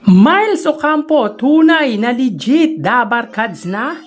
Miles Ocampo, tunay na legit dabarkads na?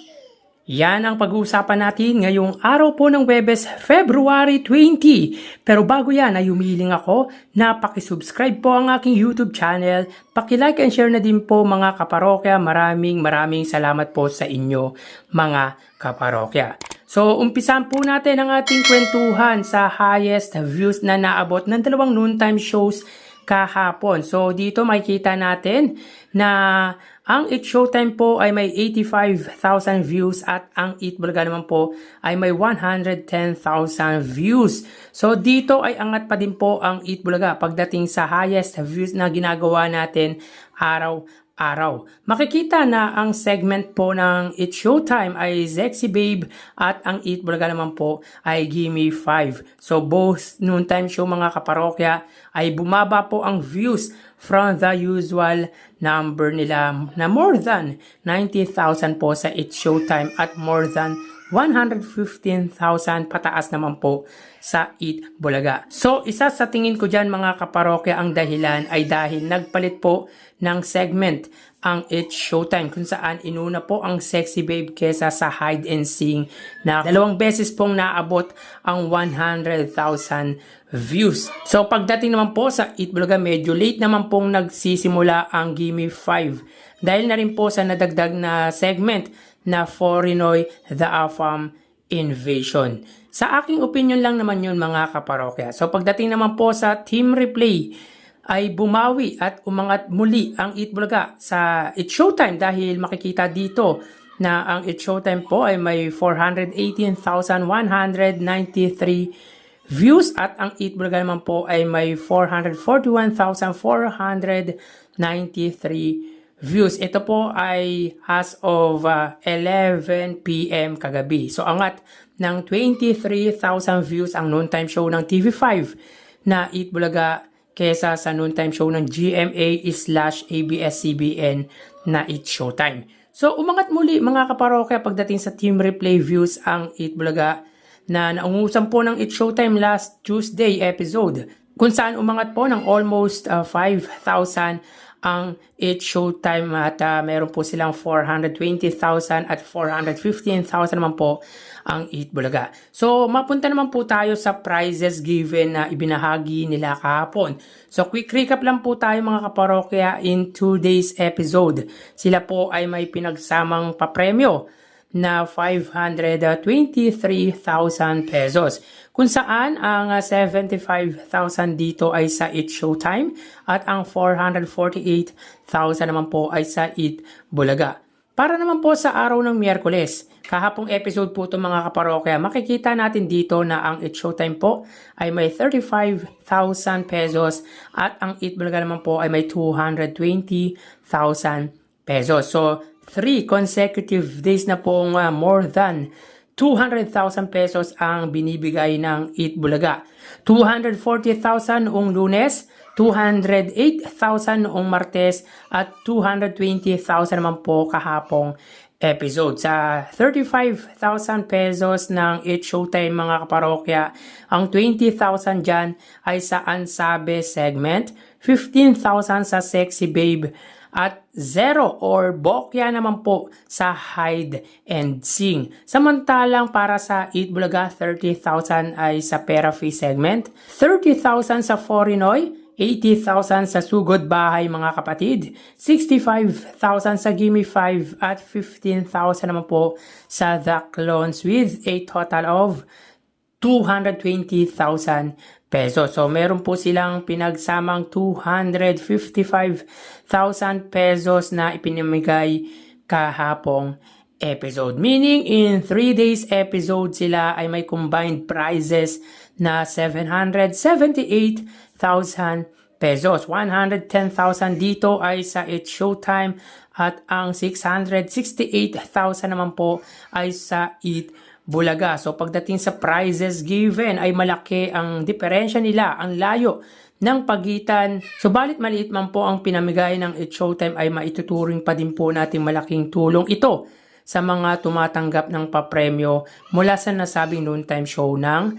Yan ang pag-uusapan natin ngayong araw po ng Webes, February 20. Pero bago yan ay humiling ako na pakisubscribe po ang aking YouTube channel. Pakilike and share na din po mga kaparokya. Maraming salamat po sa inyo mga kaparokya. So umpisan po natin ang ating kwentuhan sa highest views na naabot ng dalawang noontime shows kahapon. So dito makikita natin na ang It's Showtime po ay may 85,000 views at ang Eat Bulaga naman po ay may 110,000 views. So dito ay angat pa din po ang Eat Bulaga pagdating sa highest views na ginagawa natin araw-araw. Makikita na ang segment po ng It's Showtime ay Sexy Babe at ang Eat Bulaga naman po ay Gimme 5. So both noontime show mga kaparokya ay bumaba po ang views from the usual number nila na more than 90,000 po sa It's Showtime at more than 115,000 pataas naman po sa Eat Bulaga. So isa sa tingin ko dyan mga kaparokya ang dahilan ay dahil nagpalit po ng segment ang It's Showtime kung saan inuna po ang Sexy Babe kesa sa Hide and Sing na dalawang beses pong naabot ang 100,000 views. So pagdating naman po sa Eat Bulaga medyo late naman pong nagsisimula ang Gimme 5 dahil na rin po sa nadagdag na segment na Forinoy The Afam Invasion. Sa aking opinion lang naman yun mga kaparokya. So pagdating naman po sa team replay ay bumawi at umangat muli ang Eat Bulaga sa It's Showtime dahil makikita dito na ang It's Showtime po ay may 418,193 views at ang Eat Bulaga naman po ay may 441,493 views. Ito po ay as of 11 PM kagabi. So angat ng 23,000 views ang noontime show ng TV5 na Eat Bulaga kesa sa noontime show ng GMA/ABS-CBN na It's Showtime. So umangat muli mga kaparokya pagdating sa team replay views ang Eat Bulaga na naungusan po ng It's Showtime last Tuesday episode kung saan umangat po ng almost 5,000 ang It's Showtime at meron po silang 420,000 at 415,000 naman po ang Eat Bulaga. So mapunta naman po tayo sa prizes given na ibinahagi nila kahapon. So quick recap lang po tayo mga kaparokya in today's episode. Sila po ay may pinagsamang papremyo na 523,000 pesos. Kung saan ang 75,000 dito ay sa It's Showtime at ang 448,000 naman po ay sa Eat Bulaga. Para naman po sa araw ng Miyerkules, kahapong episode po itong mga kaparokya, makikita natin dito na ang It's Showtime po ay may 35,000 pesos at ang Eat Bulaga naman po ay may 220,000 pesos. So 3 consecutive days na pong more than 200,000 pesos ang binibigay ng Eat Bulaga. 240,000 noong Lunes, 208,000 noong Martes, at 220,000 naman po kahapong episode. Sa 35,000 pesos ng It's Showtime mga kaparokya, ang 20,000 dyan ay sa Ansabe segment, 15,000 sa Sexy Babe, at 0 or bokya naman po sa Hide and Sing. Samantalang para sa Eat Bulaga, 30,000 ay sa Pera Fee segment, 30,000 sa Forinoy, 80,000 sa Sugod Bahay mga kapatid, 65,000 sa Gimme 5 at 15,000 naman po sa The Clones with a total of 220,000 pesos. So meron po silang pinagsamang 255,000 pesos na ipinamigay kahapong episode. Meaning in 3 days episode sila ay may combined prizes na 778,000 pesos. 110,000 dito ay sa It's Showtime at ang 668,000 naman po ay sa Eat Bulaga. So pagdating sa prizes given ay malaki ang diferensya nila, ang layo ng pagitan. Subalit maliit man po ang pinamigay ng It's Showtime ay maituturing pa din po natin malaking tulong ito sa mga tumatanggap ng papremyo mula sa nasabing noontime show ng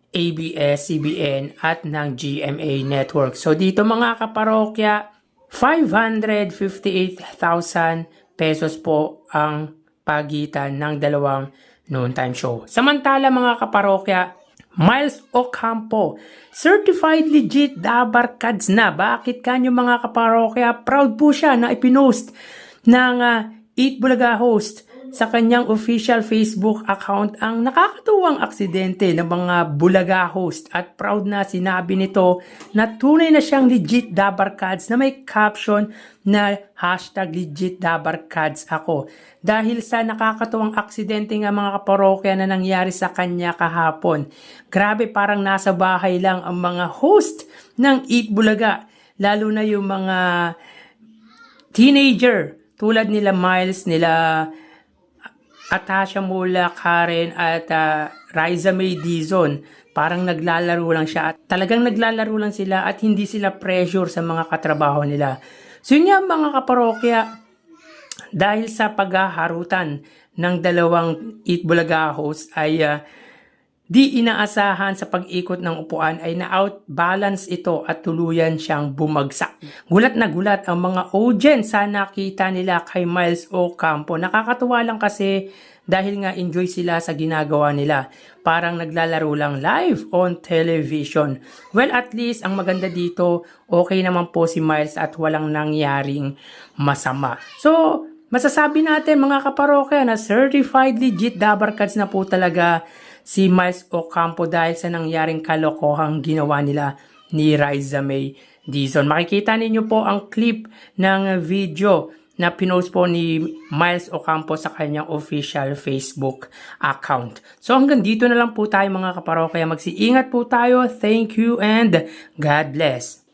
ABS-CBN at ng GMA Network. So dito mga kaparokya, 558,000 pesos po ang pagitan ng dalawang noontime show. Samantala mga kaparokya, Miles Ocampo, certified legit Dabarkads na. Bakit kanyo mga kaparokya? Proud po siya na ipinost ng Eat Bulaga host sa kanyang official Facebook account ang nakakatuwang aksidente ng mga Bulaga host, at proud na sinabi nito na tunay na siyang legit Dabarkads na may caption na #legit Dabarkads ako dahil sa nakakatuwang aksidente nga mga kaparokya na nangyari sa kanya kahapon. Grabe, parang nasa bahay lang ang mga host ng Eat Bulaga, lalo na yung mga teenager tulad nila Miles, nila Atasha Mula, Karen at Riza May Dizon. Parang naglalaro lang siya at talagang naglalaro lang sila at hindi sila pressure sa mga katrabaho nila. So yun nga mga kaparokya, dahil sa paghaharutan ng dalawang Eat Bulaga host ay di inaasahan sa pag-ikot ng upuan ay na-outbalance ito at tuluyan siyang bumagsak. Gulat na gulat ang mga audience sa nakita nila kay Miles Ocampo. Nakakatuwa lang kasi dahil nga enjoy sila sa ginagawa nila. Parang naglalaro lang live on television. Well, at least ang maganda dito, okay naman po si Miles at walang nangyaring masama. So, masasabi natin mga kaparokya na certified legit Dabarkads na po talaga si Miles Ocampo dahil sa nangyaring kalokohang ginawa nila ni Riza May Dizon. Makikita ninyo po ang clip ng video na pinost po ni Miles Ocampo sa kanyang official Facebook account. So hanggang dito na lang po tayo mga kaparokya. Magsiingat po tayo. Thank you and God bless.